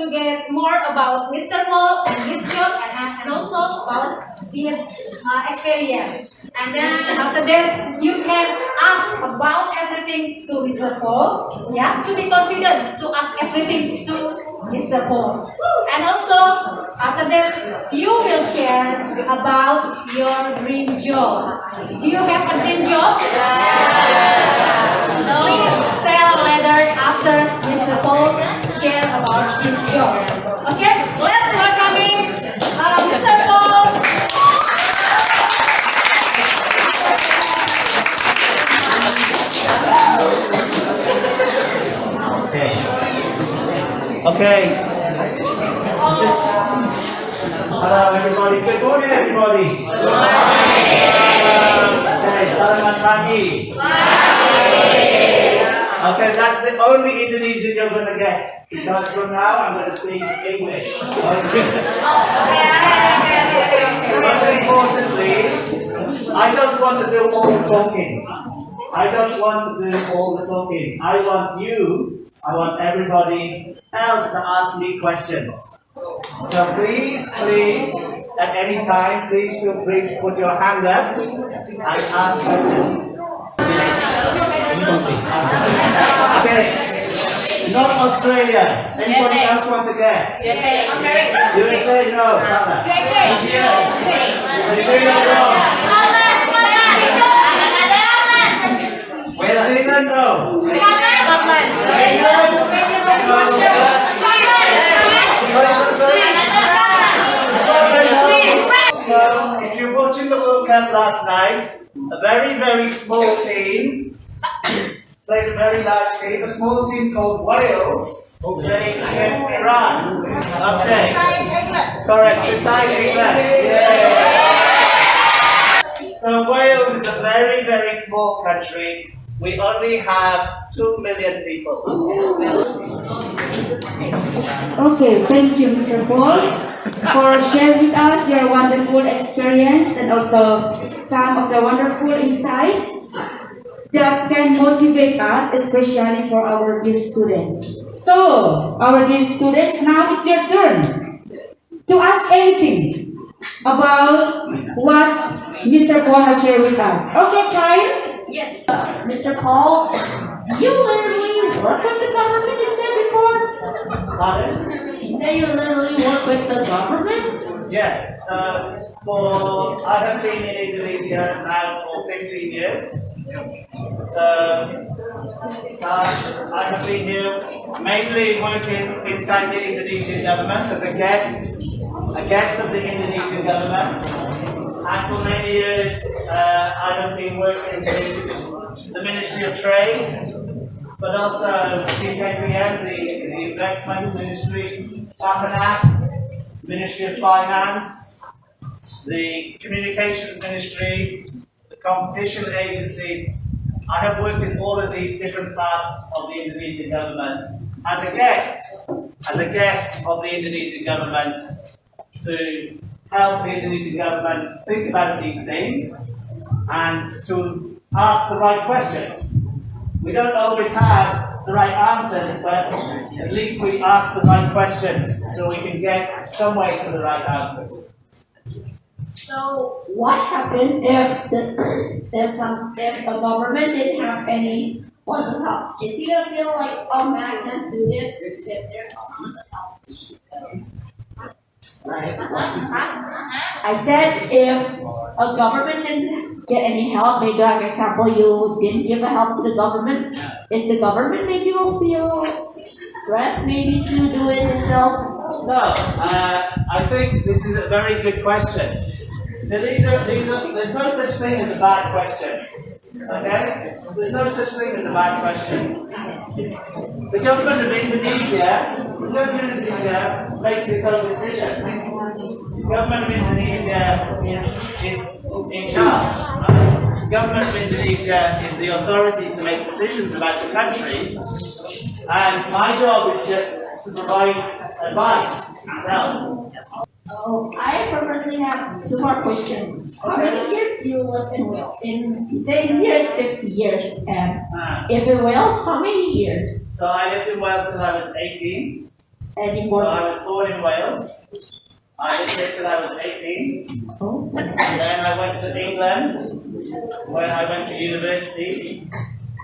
to get more about Mr. Paul and his job and also about his experience. And then after that, you can ask about everything to Mr. Paul. Yeah, to be confident to ask everything to Mr. Paul. And also, after that, you will share about your dream job. Do you have a dream job? Please tell later after Mr. Paul share about his job. Okay, let's welcome him, Mr. Paul. Okay. Hello, everybody. Good morning, everybody. Good morning. Okay, selamat pagi. Okay, that's the only Indonesian you're going to get. Because from now, I'm going to speak English. Okay. Most importantly, I don't want to do all the talking. I don't want to do all the talking. I want everybody else to ask me questions. So please, at any time, please feel free to put your hand up and ask questions. Okay, not Australia. Anybody else want to guess? USA, no. Sana. New Zealand, no. New Zealand, no. So, if you're watching the World Cup last night, a very, very small team played a very large team. A small team called Wales played against Iran. Okay. Correct. Beside England. So Wales is a very, very small country. We only have 2 million people. Okay, thank you, Mr. Paul, for sharing with us your wonderful experience and also some of the wonderful insights that can motivate us, especially for our dear students. So, our dear students, now it's your turn to ask anything about what Mr. Paul has shared with us. Okay, Kyle? Yes, Mr. Paul, you literally work with the government, you said before? Pardon? You say you literally work with the government? Yes. I have been in Indonesia now for 15 years. So I have been here mainly working inside the Indonesian government as a guest of the Indonesian government. And for many years, I have been working in the Ministry of Trade, but also BKPM, the Investment Ministry, Bapanas, Ministry of Finance, the Communications Ministry, the Competition Agency. I have worked in all of these different parts of the Indonesian government as a guest of the Indonesian government to help the Indonesian government think about these things and to ask the right questions. We don't always have the right answers, but at least we ask the right questions so we can get some way to the right answers. So, what happened if a government didn't have any one to help? Is he gonna feel like, oh man, I can't do this if there's no one to help? I said if a government didn't get any help, maybe like example you didn't give a help to the government, is the government make you feel stressed maybe to do it yourself? No, I think this is a very good question. So there's no such thing as a bad question. Okay? There's no such thing as a bad question. The government of Indonesia makes its own decisions. The government of Indonesia is in charge. Right? The government of Indonesia is the authority to make decisions about the country, and my job is just to provide advice. Now, I personally have two more questions. How many years do you live in Wales? Say in here it's 50 years, and if in Wales, how many years? So I lived in Wales till I was 18. and in So Bartlett. I was born in Wales. I lived here till I was 18. Oh. And then I went to England when I went to university.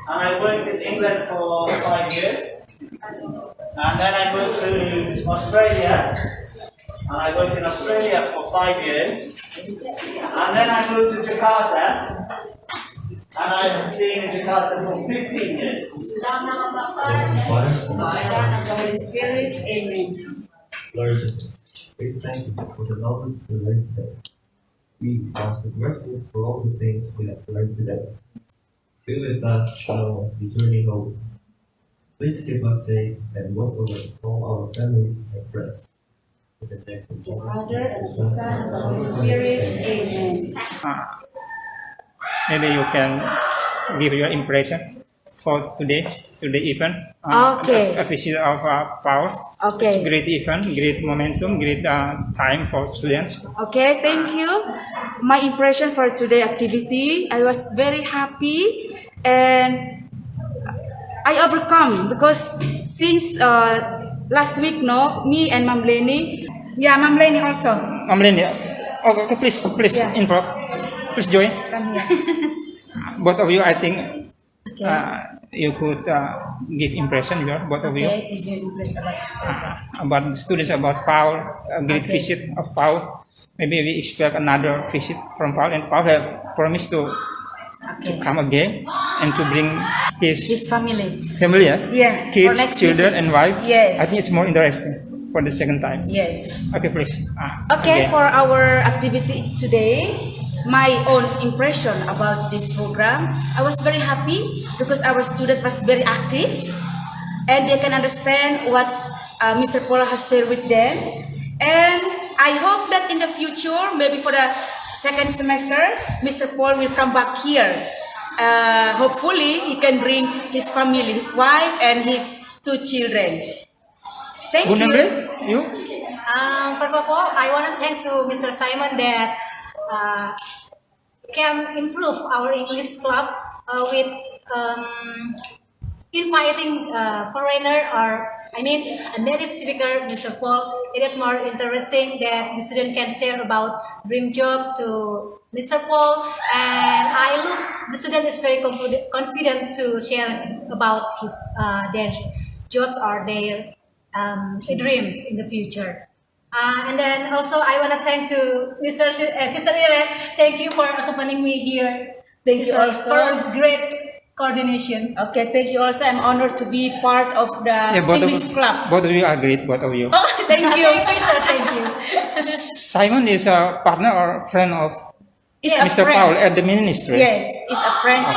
And I worked in England for 5 years. And then I moved to Australia. And I worked in Australia for 5 years. And then I moved to Jakarta. And I've been in Jakarta for 15 years. Son of the Holy Spirit, amen. Lord, we thank you for the knowledge we learned today. We are so grateful for all the things we have learned today. Be with us now as we journey home. Please keep us safe and watch over all our families and friends. In the name of the Father and the Son and the Holy Spirit, amen. Maybe you can give your impression for today event. Okay. A visit of Paul. Okay. It's great event, great momentum, great time for students. Okay, thank you. My impression for today activity, I was very happy and I overcome because since last week, me and Mam Leni, Mam Leni also. Amlin, okay, please, Yeah. info. Please join. Come here. Both of you, I think, Okay. you could give impression, both of you, Okay, give you impression about this program. about the students, about Paul, a great Okay. visit of Paul. Maybe we expect another visit from Paul, and Paul have promised to Okay. come again and to bring his His family. family, Yeah, for kids, next children, meeting. and wife. Yes. I think it's more interesting for the second time. Yes. Okay, please. Okay, again. for our activity today, my own impression about this program, I was very happy because our students was very active and they can understand what Mr. Paul has shared with them. And I hope that in the future, maybe for the second semester, Mr. Paul will come back here. Hopefully, he can bring his family, his wife, and his 2 children. Thank Good you. number, you? First of all, I want to thank to Mr. Simon that can improve our English club with inviting foreigner or a native speaker, Mr. Paul. It is more interesting that the student can share about dream job to Mr. Paul, and I look the student is very confident to share about his their jobs or their dreams in the future. And then also I want to thank to Sister Irene. Thank you for accompanying me here. Thank you Sister, also. for great coordination. Okay, thank you also. I'm honored to be part of the English club. Both of you are great, both of you. Oh, thank you. Thank you, sir. Thank you. Simon is a partner or friend of It's a Mr. friend. Paul at the ministry. Yes, it's a friend of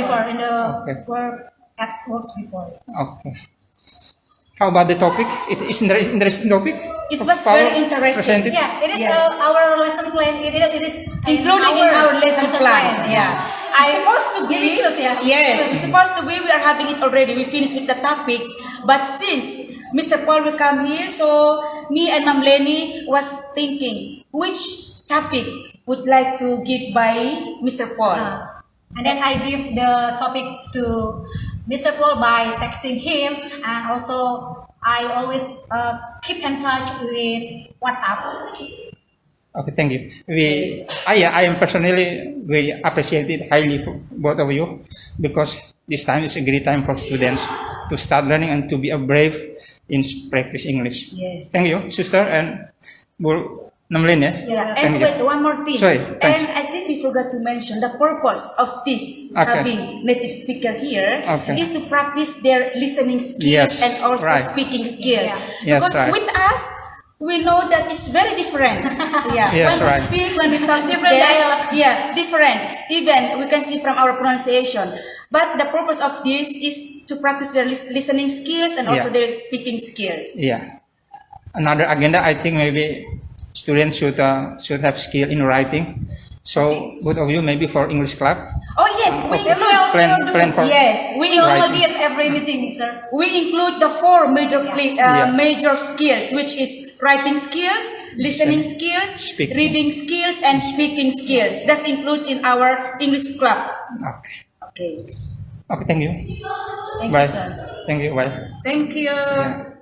Before in the Okay. work at works before. Okay. How about the topic? It is an interesting topic. It of was Paul very interesting. presented. Yeah, it is Yes. our lesson plan. It is Including in our lesson plan. Yeah. I It's supposed to be. we choose, yeah. Yes, it's supposed to be. We are having it already. We finished with the topic. But since Mr. Paul will come here, so me and Mam Leni was thinking which topic would like to give by Mr. Paul. And then I give the topic to Mr. Paul by texting him, and also I always keep in touch with WhatsApp. Okay, thank you. I am personally very appreciated highly for both of you because this time is a great time for students to start learning and to be a brave in practice English. Yes. Thank you, sister and Namlin. Yeah, Thank and you. wait, one more thing. Sorry, thanks. And I think we forgot to mention the purpose of this Okay. having native speaker here Okay. is to practice their listening skills Yes, and also right. speaking skills. Yeah. Yes, Because right. with us, we know that it's very different. Yeah, Yes, when right. we speak, when we talk Different them, dialect. yeah, different. Even we can see from our pronunciation. But the purpose of this is to practice their listening skills and also Yeah. their speaking skills. Yeah. Another agenda, I think maybe students should have skill in writing. So both of you maybe for English club. Oh yes, we We include. also do. Plan for Yes, We also Writing. did every meeting, sir. We include the 4 major Yeah. major skills, which is writing skills, listening skills, Speaking. reading skills, and speaking skills. That's included in our English club. Okay. Okay. Okay, thank you. Thank Bye. you, sir. Thank you. Bye. Thank you. Yeah.